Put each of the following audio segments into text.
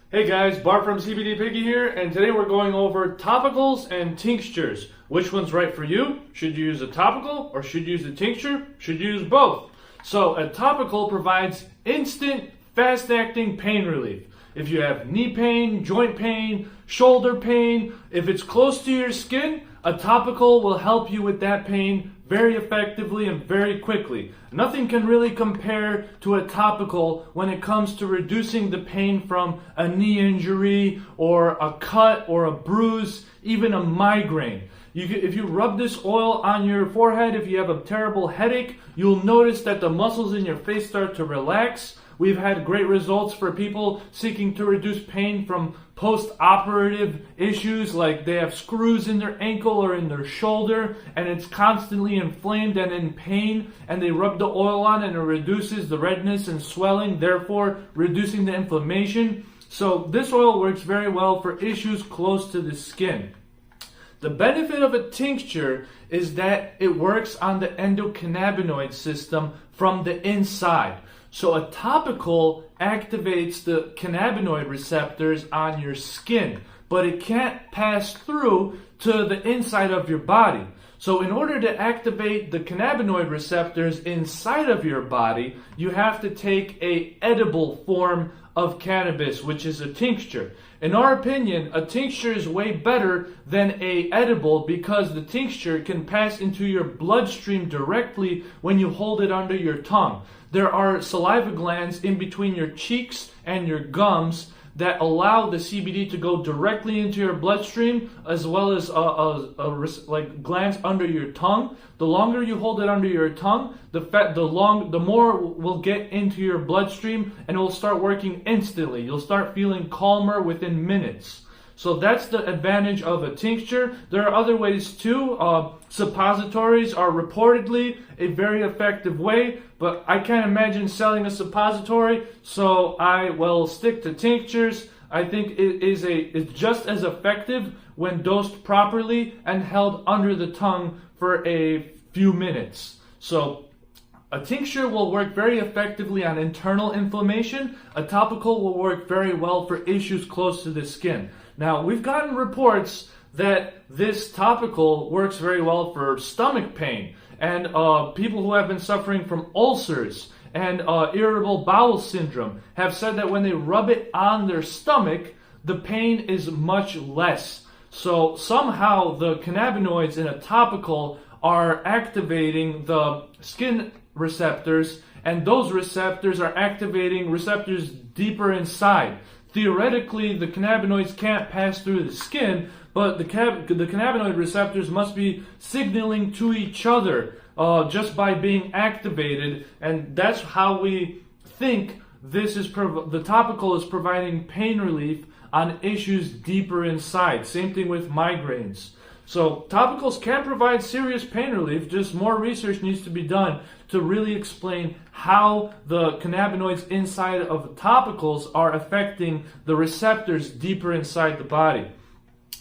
Hey guys, Bart from CBD Piggy here, and today we're going over topicals and tinctures. Which one's right for you? Should you use a topical or should you use a tincture? Should you use both? So a topical provides instant, fast-acting pain relief. If you have knee pain, joint pain, shoulder pain, if it's close to your skin, a topical will help you with that pain very effectively and very quickly. Nothing can really compare to a topical when it comes to reducing the pain from a knee injury or a cut or a bruise, even a migraine. If you rub this oil on your forehead, if you have a terrible headache, you'll notice that the muscles in your face start to relax. We've had great results for people seeking to reduce pain from post-operative issues, like they have screws in their ankle or in their shoulder and it's constantly inflamed and in pain, and they rub the oil on and it reduces the redness and swelling, therefore reducing the inflammation. So this oil works very well for issues close to the skin. The benefit of a tincture is that it works on the endocannabinoid system from the inside. So a topical activates the cannabinoid receptors on your skin, but it can't pass through to the inside of your body. So in order to activate the cannabinoid receptors inside of your body, you have to take an edible form of cannabis, which is a tincture. In our opinion, a tincture is way better than an edible because the tincture can pass into your bloodstream directly when you hold it under your tongue. There are saliva glands in between your cheeks and your gums that allow the CBD to go directly into your bloodstream, as well as like glands under your tongue. The longer you hold it under your tongue, the more will get into your bloodstream, and it will start working instantly. You'll start feeling calmer within minutes. So that's the advantage of a tincture. There are other ways too. Suppositories are reportedly a very effective way, but I can't imagine selling a suppository, so I will stick to tinctures. I think it's just as effective when dosed properly and held under the tongue for a few minutes. So a tincture will work very effectively on internal inflammation. A topical will work very well for issues close to the skin. Now, we've gotten reports that this topical works very well for stomach pain, and people who have been suffering from ulcers and irritable bowel syndrome have said that when they rub it on their stomach, the pain is much less. So somehow the cannabinoids in a topical are activating the skin receptors, and those receptors are activating receptors deeper inside. Theoretically, the cannabinoids can't pass through the skin, but the cannabinoid receptors must be signaling to each other just by being activated, and that's how we think the topical is providing pain relief on issues deeper inside. Same thing with migraines. So topicals can provide serious pain relief, just more research needs to be done to really explain how the cannabinoids inside of the topicals are affecting the receptors deeper inside the body.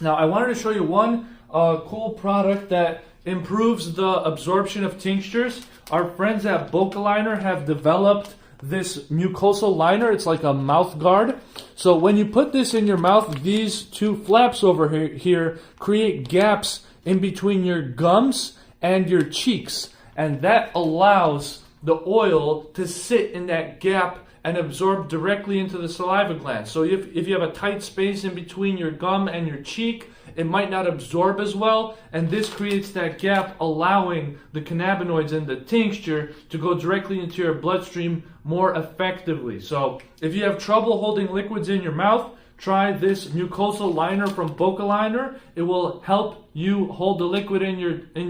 Now, I wanted to show you one cool product that improves the absorption of tinctures. Our friends at Bocaliner have developed this mucosal liner. It's like a mouth guard. So when you put this in your mouth, these two flaps over here create gaps in between your gums and your cheeks, and that allows the oil to sit in that gap and absorb directly into the saliva gland. So if you have a tight space in between your gum and your cheek, it might not absorb as well, and this creates that gap, allowing the cannabinoids in the tincture to go directly into your bloodstream more effectively. So if you have trouble holding liquids in your mouth, try this mucosal liner from Bocaliner. It will help you hold the liquid in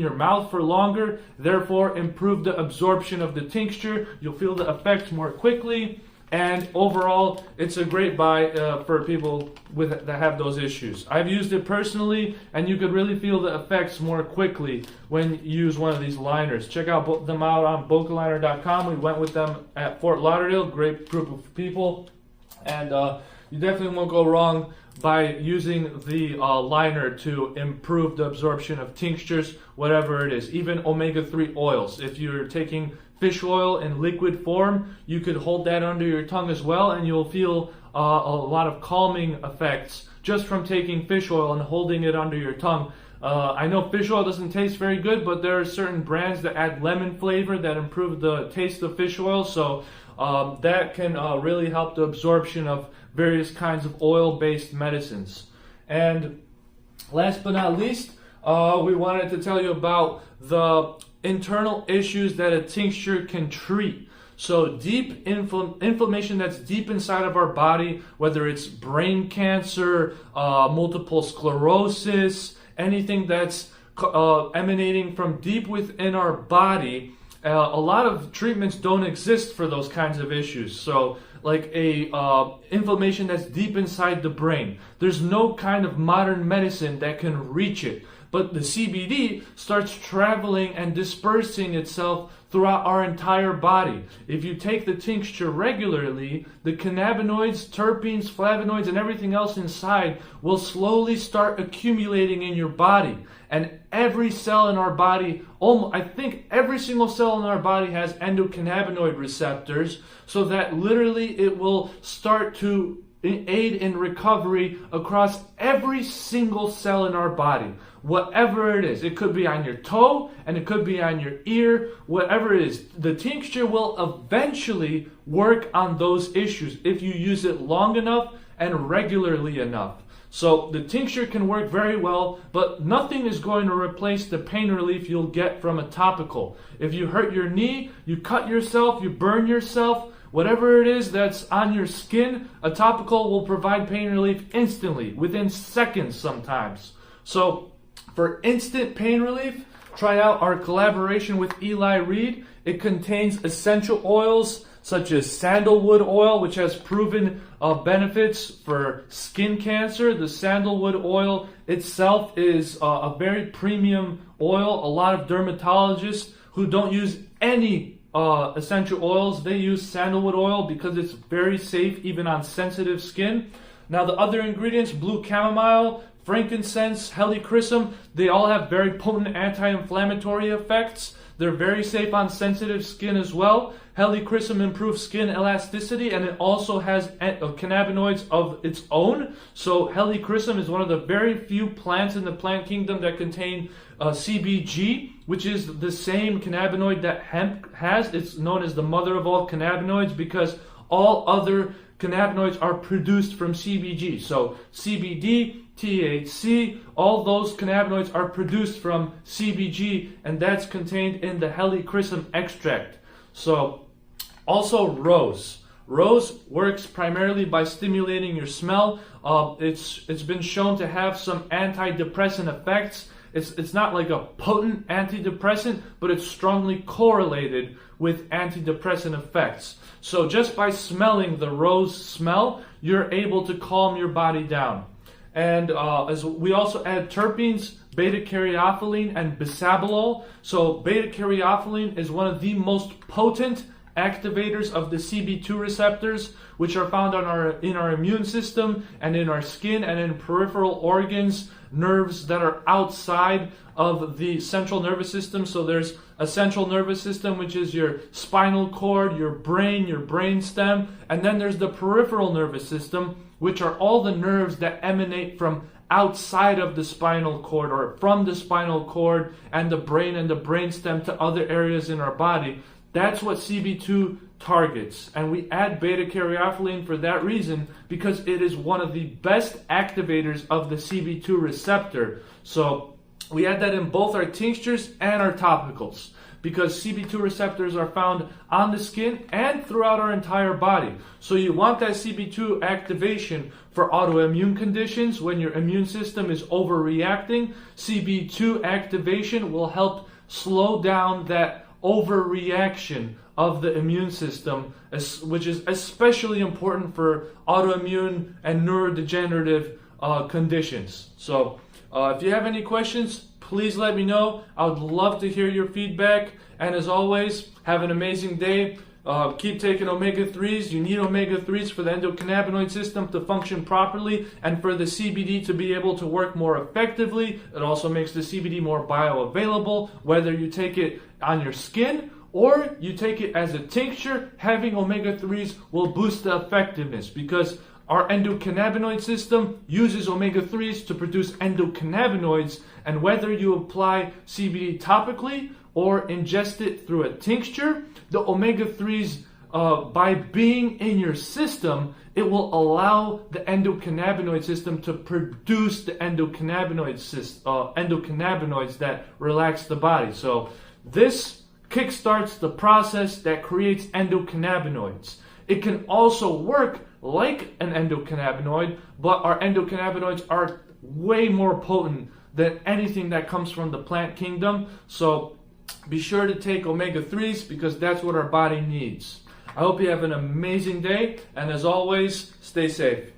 your mouth for longer, therefore improve the absorption of the tincture. You'll feel the effects more quickly, and overall it's a great buy for people that have those issues. I've used it personally, and you could really feel the effects more quickly when you use one of these liners. Check out them out on Bocaliner.com. We went with them at Fort Lauderdale. Great group of people, and you definitely won't go wrong by using the liner to improve the absorption of tinctures, whatever it is, even omega-3 oils. If you're taking fish oil in liquid form, you could hold that under your tongue as well, and you'll feel a lot of calming effects just from taking fish oil and holding it under your tongue. I know fish oil doesn't taste very good, but there are certain brands that add lemon flavor that improve the taste of fish oil, so that can really help the absorption of various kinds of oil-based medicines. And last but not least, we wanted to tell you about the internal issues that a tincture can treat. So deep inflammation that's deep inside of our body, whether it's brain cancer, multiple sclerosis, anything that's emanating from deep within our body, a lot of treatments don't exist for those kinds of issues. So like inflammation that's deep inside the brain, there's no kind of modern medicine that can reach it. But the CBD starts traveling and dispersing itself throughout our entire body. If you take the tincture regularly, the cannabinoids, terpenes, flavonoids, and everything else inside will slowly start accumulating in your body. And every cell in our body, I think every single cell in our body has endocannabinoid receptors, so that literally it will start to aid in recovery across every single cell in our body. Whatever it is, it could be on your toe and it could be on your ear, whatever it is, the tincture will eventually work on those issues if you use it long enough and regularly enough. So the tincture can work very well, but nothing is going to replace the pain relief you'll get from a topical. If you hurt your knee, you cut yourself, you burn yourself, whatever it is that's on your skin, a topical will provide pain relief instantly, within seconds sometimes. So for instant pain relief, try out our collaboration with Eli Reed. It contains essential oils such as sandalwood oil, which has proven benefits for skin cancer. The sandalwood oil itself is a very premium oil. A lot of dermatologists who don't use any essential oils, they use sandalwood oil because it's very safe even on sensitive skin. Now the other ingredients, blue chamomile, frankincense, helichrysum, they all have very potent anti-inflammatory effects. They're very safe on sensitive skin as well. Helichrysum improves skin elasticity, and it also has cannabinoids of its own. So helichrysum is one of the very few plants in the plant kingdom that contain CBG, which is the same cannabinoid that hemp has. It's known as the mother of all cannabinoids because all other cannabinoids are produced from CBG. So CBD, THC, all those cannabinoids are produced from CBG, and that's contained in the helichrysum extract. So also rose. Rose works primarily by stimulating your smell. It's been shown to have some antidepressant effects. It's not like a potent antidepressant, but it's strongly correlated with antidepressant effects. So just by smelling the rose smell, you're able to calm your body down. And as we also add terpenes, beta-caryophyllene, and bisabolol. So beta-caryophyllene is one of the most potent activators of the CB2 receptors, which are found in our immune system and in our skin and in peripheral organs, nerves that are outside of the central nervous system. So there's a central nervous system, which is your spinal cord, your brain stem, and then there's the peripheral nervous system, which are all the nerves that emanate from outside of the spinal cord or from the spinal cord and the brain stem to other areas in our body. That's what CB2 targets. And we add beta-caryophyllene for that reason, because it is one of the best activators of the CB2 receptor. So we add that in both our tinctures and our topicals, because CB2 receptors are found on the skin and throughout our entire body. So you want that CB2 activation for autoimmune conditions. When your immune system is overreacting, CB2 activation will help slow down that overreaction of the immune system, which is especially important for autoimmune and neurodegenerative conditions. So if you have any questions, please let me know. I would love to hear your feedback. And as always, have an amazing day. Keep taking omega-3s. You need omega-3s for the endocannabinoid system to function properly and for the CBD to be able to work more effectively. It also makes the CBD more bioavailable. Whether you take it on your skin or you take it as a tincture, having omega-3s will boost the effectiveness, because Our endocannabinoid system uses omega-3s to produce endocannabinoids, and whether you apply CBD topically or ingest it through a tincture, the omega-3s, by being in your system, it will allow the endocannabinoid system to produce the endocannabinoids that relax the body. So this kickstarts the process that creates endocannabinoids. It can also work like an endocannabinoid, but our endocannabinoids are way more potent than anything that comes from the plant kingdom. So be sure to take omega-3s because that's what our body needs. I hope you have an amazing day, and as always, stay safe.